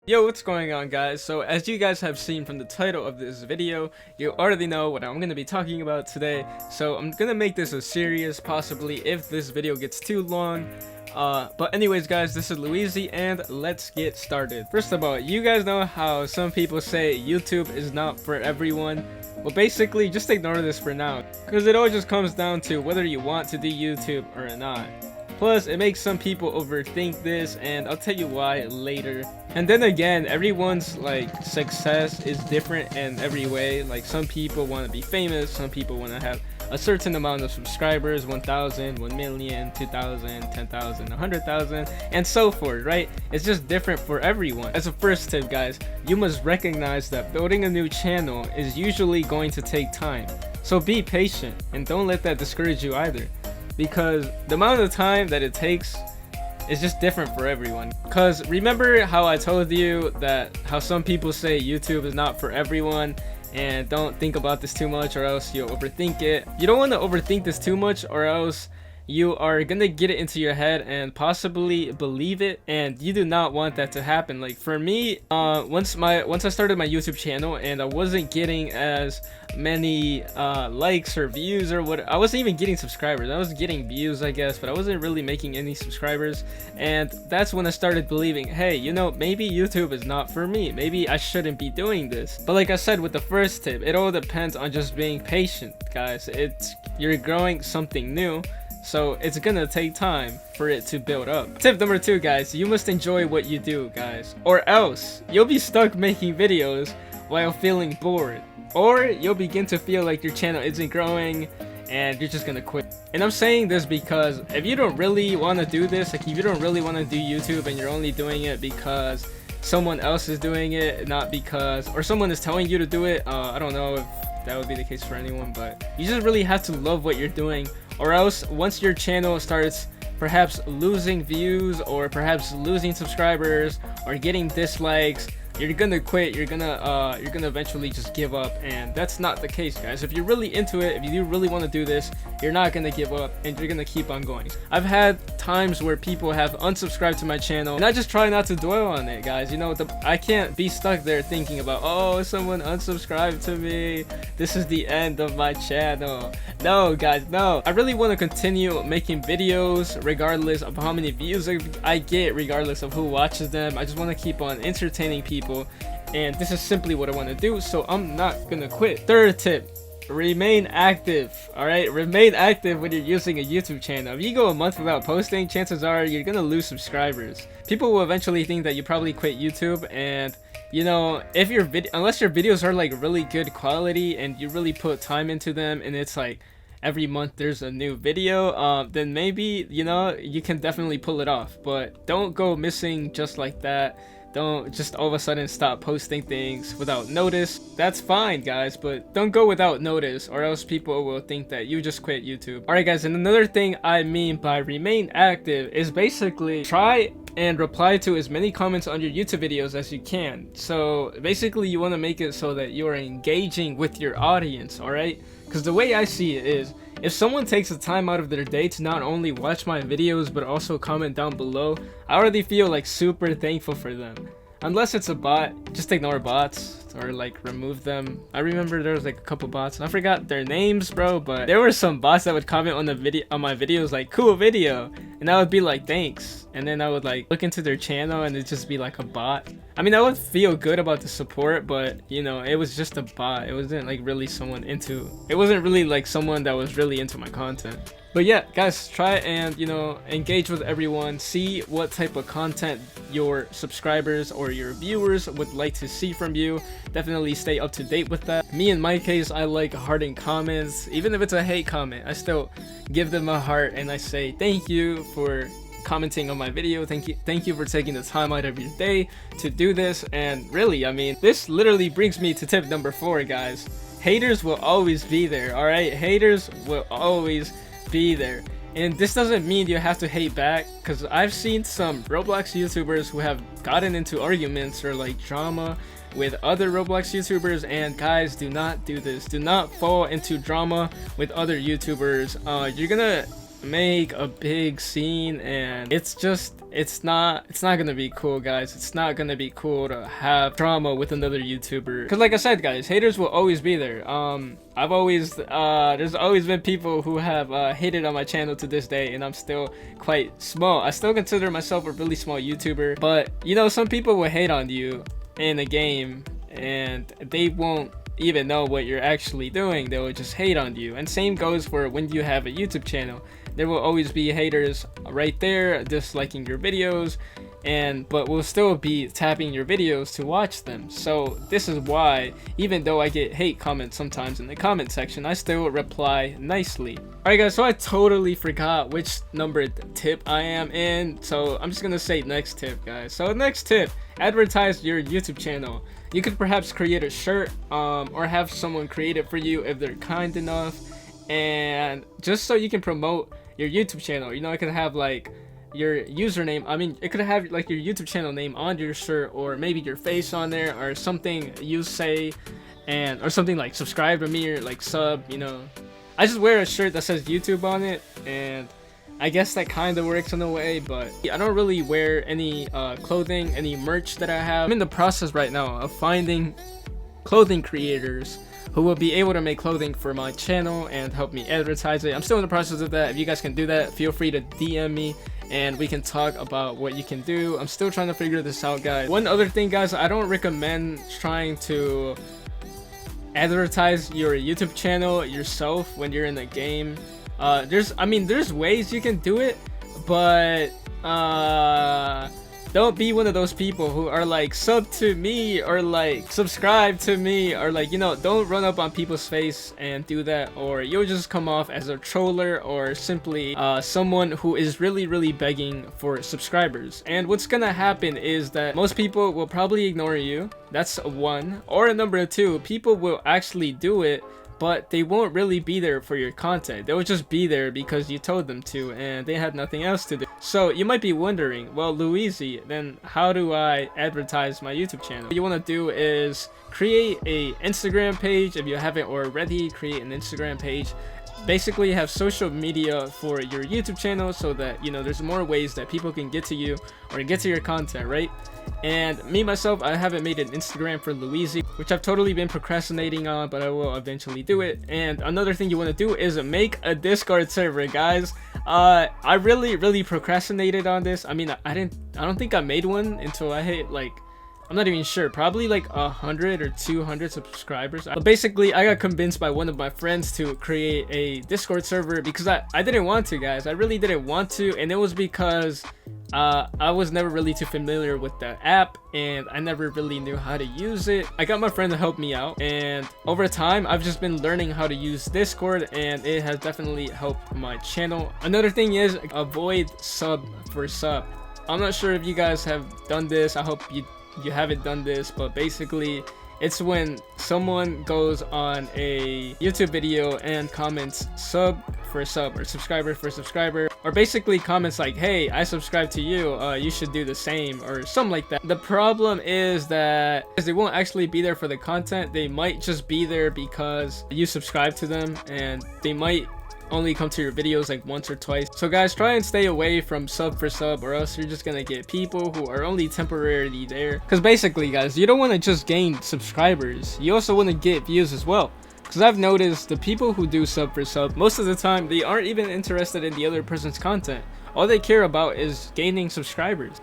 Yo, what's going on, guys? So as you guys have seen from the title of this video, you already know what I'm going to be talking about today. So I'm going to make this a series, possibly, if this video gets too long. But anyways, guys, this is 𝓲𝓼𝓬 and let's get started. First of all, you guys know how some people say YouTube is not for everyone. Well, basically, just ignore this for now, because it all just comes down to whether you want to do YouTube or not. Plus, it makes some people overthink this, and I'll tell you why later. And then again, everyone's success is different in every way. Like, some people want to be famous, some people want to have a certain amount of subscribers, 1,000, 1 million, 2,000, 10,000, 100,000, and so forth, right? It's just different for everyone. As a first tip, guys, you must recognize that building a new channel is usually going to take time. So be patient, and don't let that discourage you either, because the amount of time that it takes is just different for everyone. Because remember how I told you that how some people say YouTube is not for everyone, and don't think about this too much or else you'll overthink it. You don't want to overthink this too much, or else you are gonna get it into your head and possibly believe it, and you do not want that to happen. Like for me, once I started my YouTube channel and I wasn't getting as many likes or views or what, I wasn't even getting subscribers. I was getting views, I guess, but I wasn't really making any subscribers. And that's when I started believing, hey, you know, maybe YouTube is not for me, maybe I shouldn't be doing this. But like I said with the first tip, it all depends on just being patient, guys. You're growing something new, so it's gonna take time for it to build up. Tip number 2, guys, you must enjoy what you do, guys, or else you'll be stuck making videos while feeling bored, or you'll begin to feel like your channel isn't growing and you're just gonna quit. And I'm saying this because if you don't really want to do this, like if you don't really want to do YouTube and you're only doing it because someone else is doing it, not because, or someone is telling you to do it, I don't know if that would be the case for anyone, but you just really have to love what you're doing, or else once your channel starts perhaps losing views or perhaps losing subscribers or getting dislikes, you're gonna quit. You're gonna eventually just give up, and that's not the case, guys. If you're really into it, if you do really want to do this, you're not gonna give up and you're gonna keep on going. I've had times where people have unsubscribed to my channel, and I just try not to dwell on it, guys. You know, I can't be stuck there thinking about, oh, someone unsubscribed to me, this is the end of my channel. No, guys, no. I really want to continue making videos regardless of how many views I get, regardless of who watches them. I just want to keep on entertaining people, and this is simply what I want to do, so I'm not gonna quit. Third tip, remain active. All right, remain active when you're using a YouTube channel. If you go a month without posting, chances are you're gonna lose subscribers. People will eventually think that you probably quit YouTube, and you know, if unless your videos are like really good quality and you really put time into them, and it's like every month there's a new video, then maybe, you know, you can definitely pull it off. But don't go missing just like that. Don't just all of a sudden stop posting things without notice. That's fine, guys, but don't go without notice, or else people will think that you just quit YouTube. Alright, guys, and another thing I mean by remain active is basically try and reply to as many comments on your YouTube videos as you can. So basically you want to make it so that you're engaging with your audience, alright? Because the way I see it is, if someone takes the time out of their day to not only watch my videos but also comment down below, I already feel like super thankful for them. Unless it's a bot, just ignore bots or like remove them. I remember there was like a couple bots, and I forgot their names, bro, but there were some bots that would comment on my videos like, cool video, and I would be like, thanks, and then I would like look into their channel and it'd just be like a bot. I mean, I would feel good about the support, but you know, it was just a bot. It wasn't like really it wasn't really like someone that was really into my content. But yeah, guys, try and, you know, engage with everyone. See what type of content your subscribers or your viewers would like to see from you. Definitely stay up to date with that. Me, in my case, I like hearting comments. Even if it's a hate comment, I still give them a heart and I say thank you for commenting on my video. Thank you for taking the time out of your day to do this. And really, I mean, this literally brings me to tip number 4, guys. Haters will always be there, all right? Haters will always be there, and this doesn't mean you have to hate back, because I've seen some Roblox YouTubers who have gotten into arguments or like drama with other Roblox YouTubers, and guys, do not do this. Do not fall into drama with other YouTubers. You're gonna make a big scene, and it's not gonna be cool, guys. It's not gonna be cool to have drama with another YouTuber, because like I said, guys, haters will always be there. There's always been people who have hated on my channel to this day, and I'm still quite small. I still consider myself a really small YouTuber, but you know, some people will hate on you in a game and they won't even know what you're actually doing. They will just hate on you. And same goes for when you have a YouTube channel. There will always be haters right there disliking your videos, but will still be tapping your videos to watch them. So this is why, even though I get hate comments sometimes in the comment section, I still reply nicely. Alright guys, so I totally forgot which numbered tip I am in, so I'm just gonna say next tip, guys. So next tip, advertise your YouTube channel. You could perhaps create a shirt or have someone create it for you if they're kind enough, and just so you can promote your YouTube channel. You know, it could have like your username, it could have like your YouTube channel name on your shirt, or maybe your face on there, or something you say, or something like subscribe to me, or like sub, you know. I just wear a shirt that says YouTube on it, and I guess that kind of works in a way, but I don't really wear any clothing, any merch that I have. I'm in the process right now of finding clothing creators who will be able to make clothing for my channel and help me advertise it. I'm still in the process of that. If you guys can do that, feel free to DM me and we can talk about what you can do. I'm still trying to figure this out, guys. One other thing, guys, I don't recommend trying to advertise your YouTube channel yourself when you're in a game. There's ways you can do it, but don't be one of those people who are like sub to me or like subscribe to me, or like, you know, don't run up on people's face and do that, or you'll just come off as a troller or simply someone who is really begging for subscribers. And what's gonna happen is that most people will probably ignore you. That's one. Or number two, people will actually do it, but they won't really be there for your content. They will just be there because you told them to and they had nothing else to do. So you might be wondering, well, 𝓲𝓼𝓫, then how do I advertise my YouTube channel? What you want to do is create a Instagram page. If you haven't already, create an Instagram page. Basically have social media for your YouTube channel so that, you know, there's more ways that people can get to you or get to your content, right? And me myself, I haven't made an Instagram for 𝓲𝓼𝓫, which I've totally been procrastinating on, but I will eventually do it. And another thing you want to do is make a Discord server, guys. I really procrastinated on this. I don't think I made one until I hit like, I'm not even sure, probably like 100 or 200 subscribers. But basically, I got convinced by one of my friends to create a Discord server because I didn't want to, guys. I really didn't want to, and it was because I was never really too familiar with the app and I never really knew how to use it. I got my friend to help me out, and over time I've just been learning how to use Discord, and it has definitely helped my channel. Another thing is avoid sub for sub. I'm not sure if you guys have done this. I hope you haven't done this, but basically it's when someone goes on a YouTube video and comments sub for sub or subscriber for subscriber, or basically comments like, hey, I subscribe to you, you should do the same, or something like that. The problem is that they won't actually be there for the content. They might just be there because you subscribe to them, and they might only come to your videos like once or twice. So guys, try and stay away from sub for sub, or else you're just gonna get people who are only temporarily there. Because basically, guys, you don't want to just gain subscribers, you also want to get views as well. Because I've noticed the people who do sub for sub, most of the time they aren't even interested in the other person's content. All they care about is gaining subscribers.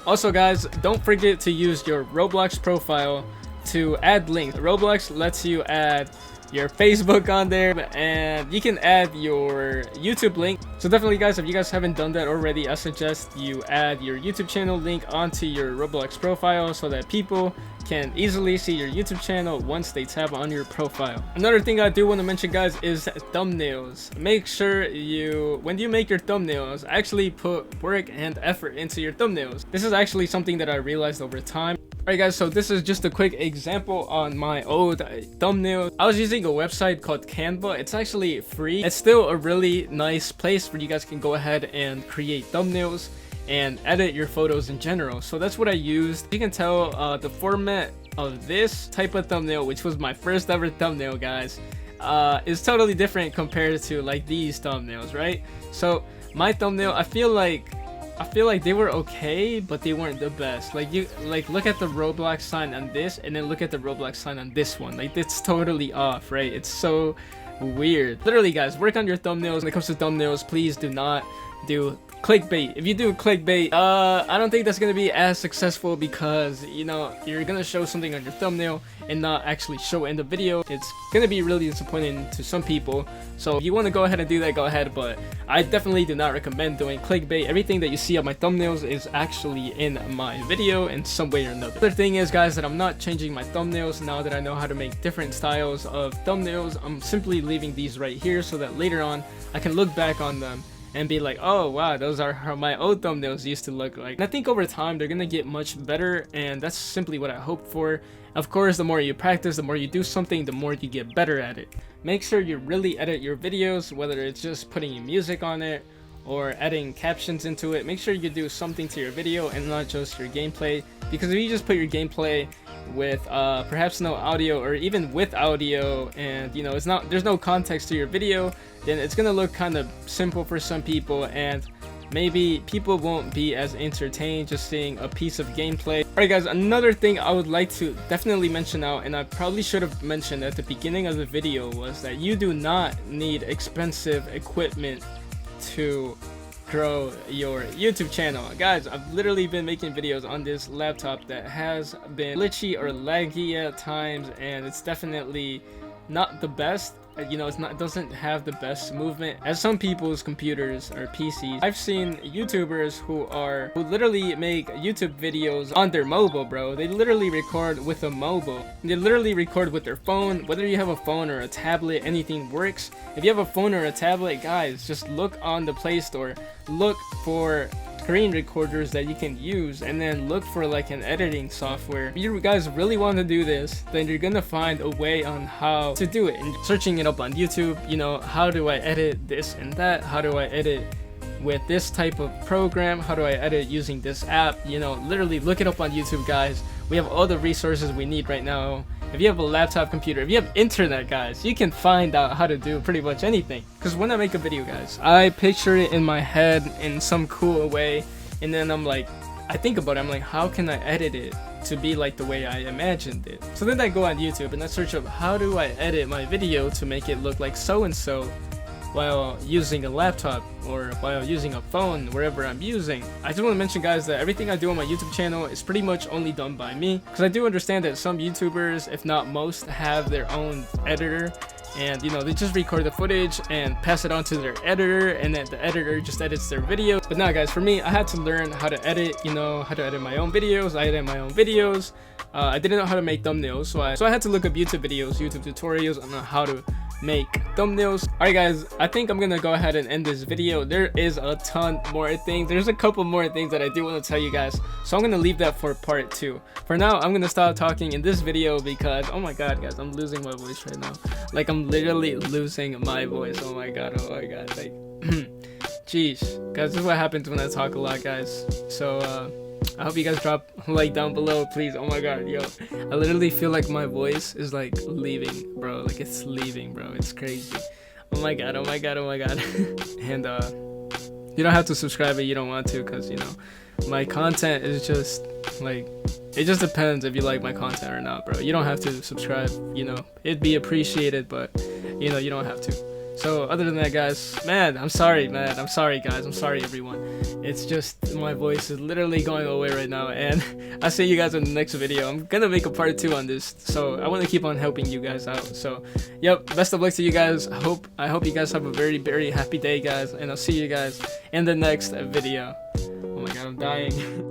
Also guys, don't forget to use your Roblox profile to add links. Roblox lets you add your Facebook on there, and you can add your YouTube link. So definitely guys, if you guys haven't done that already, I suggest you add your YouTube channel link onto your Roblox profile so that people can easily see your YouTube channel once they tap on your profile. Another thing I do want to mention, guys, is thumbnails. Make sure when you make your thumbnails, actually put work and effort into your thumbnails. This is actually something that I realized over time. Alright guys, so this is just a quick example on my old thumbnail. I was using a website called Canva. It's actually free. It's still a really nice place where you guys can go ahead and create thumbnails and edit your photos in general. So that's what I used. You can tell the format of this type of thumbnail, which was my first ever thumbnail, guys. is totally different compared to like these thumbnails, right? So my thumbnail, I feel like they were okay, but they weren't the best. Like look at the Roblox sign on this, and then look at the Roblox sign on this one. Like it's totally off, right? It's so weird. Literally, guys, work on your thumbnails. When it comes to thumbnails, please do not do clickbait. If you do clickbait, I don't think that's gonna be as successful, because you know, you're gonna show something on your thumbnail and not actually show it in the video. It's gonna be really disappointing to some people. So if you want to go ahead and do that, go ahead, but I definitely do not recommend doing clickbait. Everything that you see on my thumbnails is actually in my video in some way or another. The other thing is, guys, that I'm not changing my thumbnails now that I know how to make different styles of thumbnails. I'm simply leaving these right here so that later on I can look back on them and be like, oh wow, those are how my old thumbnails used to look like. And I think over time they're gonna get much better, and that's simply what I hope for. Of course, the more you practice, the more you do something, the more you get better at it. Make sure you really edit your videos, whether it's just putting music on it or adding captions into it. Make sure you do something to your video and not just your gameplay, because if you just put your gameplay with perhaps no audio, or even with audio, and you know, there's no context to your video, then it's gonna look kind of simple for some people, and maybe people won't be as entertained just seeing a piece of gameplay. Alright guys, another thing I would like to definitely mention out, and I probably should have mentioned at the beginning of the video, was that you do not need expensive equipment to grow your YouTube channel. Guys, I've literally been making videos on this laptop that has been glitchy or laggy at times, and it's definitely not the best. You know, it doesn't have the best movement as some people's computers or PCs. I've seen YouTubers who literally make YouTube videos on their mobile, bro. They literally record with a mobile. They literally record with their phone. Whether you have a phone or a tablet, anything works. If you have a phone or a tablet, guys, just look on the Play Store. Look for screen recorders that you can use, and then look for like an editing software. If you guys really want to do this, then you're gonna find a way on how to do it. And searching it up on YouTube, you know, how do I edit this and that? How do I edit with this type of program? How do I edit using this app? You know, literally look it up on YouTube, guys. We have all the resources we need right now. If you have a laptop computer, if you have internet, guys, you can find out how to do pretty much anything. Because when I make a video, guys, I picture it in my head in some cool way, and then I'm like, I think about it, I'm like, how can I edit it to be like the way I imagined it? So then I go on YouTube and I search up, how do I edit my video to make it look like so and so while using a laptop or while using a phone, wherever I'm using. I just want to mention, guys, that everything I do on my YouTube channel is pretty much only done by me, because I do understand that some YouTubers, if not most, have their own editor, and you know, they just record the footage and pass it on to their editor, and then the editor just edits their video. But now, guys, for me, I had to learn how to edit, you know, how to edit my own videos. I edit my own videos. I didn't know how to make thumbnails, so I had to look up YouTube videos, YouTube tutorials on how to make thumbnails. Alright guys, I think I'm gonna go ahead and end this video. There is a ton more things. There's a couple more things that I do want to tell you guys, so I'm gonna leave that for part 2. For now, I'm gonna stop talking in this video because, oh my god, guys, I'm losing my voice right now. Like, I'm literally losing my voice. Oh my god, like jeez, guys, this is what happens when I talk a lot, guys. So I hope you guys drop a like down below, please. Oh my god, yo, I literally feel like my voice is like leaving, bro. Like, it's leaving, bro. It's crazy. Oh my god. And you don't have to subscribe if you don't want to, because you know, my content is just like, it just depends if you like my content or not, bro. You don't have to subscribe, you know, it'd be appreciated, but you know, you don't have to. So other than that, guys, man, I'm sorry, guys, I'm sorry, everyone. It's just my voice is literally going away right now, and I'll see you guys in the next video. I'm gonna make a part 2 on this, so I want to keep on helping you guys out. So yep, best of luck to you guys. I hope you guys have a very, very happy day, guys, and I'll see you guys in the next video. Oh my god, I'm dying.